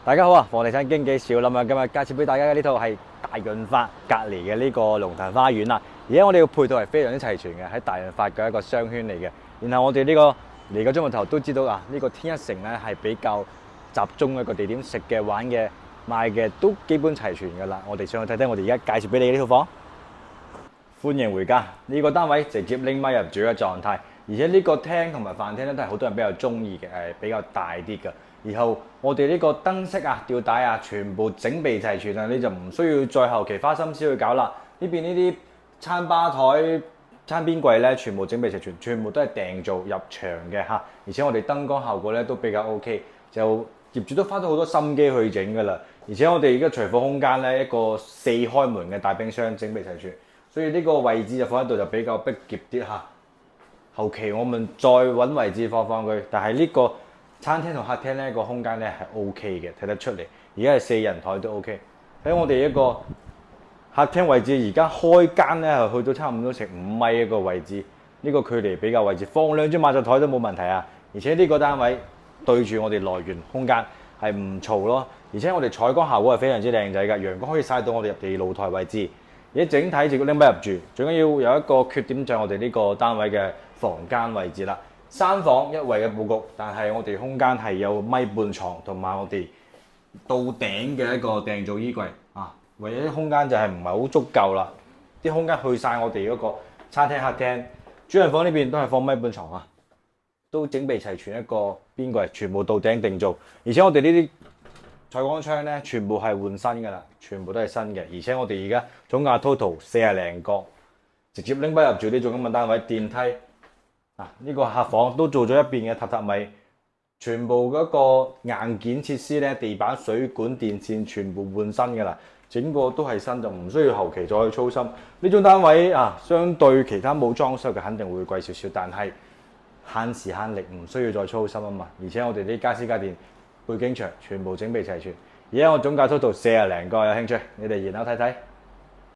大家好啊！房地產經紀小林啊，今日介紹俾大家嘅呢套係大潤發隔離嘅呢個龍騰花園啦。而家我哋嘅配套係非常之齊全嘅，喺大潤發嘅一個商圈嚟嘅。然後我哋呢個嚟個中文頭都知道啊，呢個天一城咧係比較集中嘅一個地點，食嘅、玩嘅、賣嘅都基本齊全㗎啦。我哋上去睇睇，我哋而家介紹俾你嘅呢套房。歡迎回家，呢個單位直接拎埋入住嘅狀態，而且呢個廳同埋飯廳咧都係好多人比較中意嘅，係比較大啲嘅。然後我哋呢個燈飾啊、吊帶啊，全部整備齊全啊，你就唔需要再後期花心思去搞啦。呢邊呢啲餐吧台、餐邊櫃咧，全部整備齊全，全部都係訂做入場嘅嚇。而且我哋燈光效果咧都比較 OK， 就業主都花咗好多心機去整㗎啦。而且我哋而家廚房空間咧，一個4開門嘅大冰箱整備齊全，所以呢個位置就放喺度就比較逼夾啲嚇。後期我們再揾位置放佢，但係呢個餐廳同客廳咧個空間咧係 O K 嘅，睇得出嚟。而家係4人台都 O K。喺我哋一個客廳位置，而家開間咧係去到差唔多成5米一個位置，呢個距離比較位置，放2張麻雀台都冇問題啊。而且呢個單位對住我哋來源空間係唔嘈咯，而且我哋採光效果係非常之靚仔㗎，陽光可以曬到我哋入地露台位置。而整體直接拎埋入住，最緊要有一個缺點就係我哋呢個單位嘅房間位置啦。3房1衛嘅佈局，但係我哋空間係有1.5米床同埋我哋到頂嘅一個訂做衣櫃啊，唯一空間就係唔係好足夠啦。啲空間去晒我哋嗰個餐廳客廳，主人房呢邊都係放1.5米床啊，都整備齊全一個邊櫃，全部到頂定做。而且我哋呢啲採光窗咧，全部係換新㗎啦，全部都係新嘅。而且我哋而家總價 total 40零個，直接拎翻入住呢種咁嘅單位。電梯啊，呢個客房都做咗一邊嘅榻榻米，全部嗰個硬件設施咧，地板、水管、電線全部換新㗎啦，整個都係新，就唔需要後期再去操心。呢種單位啊，相對其他冇裝修嘅肯定會貴少少，但係慳時慳力，唔需要再操心啊嘛。而且我哋啲家私家電背景牆全部整備齊全，而家我總價 total 40零個，有興趣你哋研究睇睇。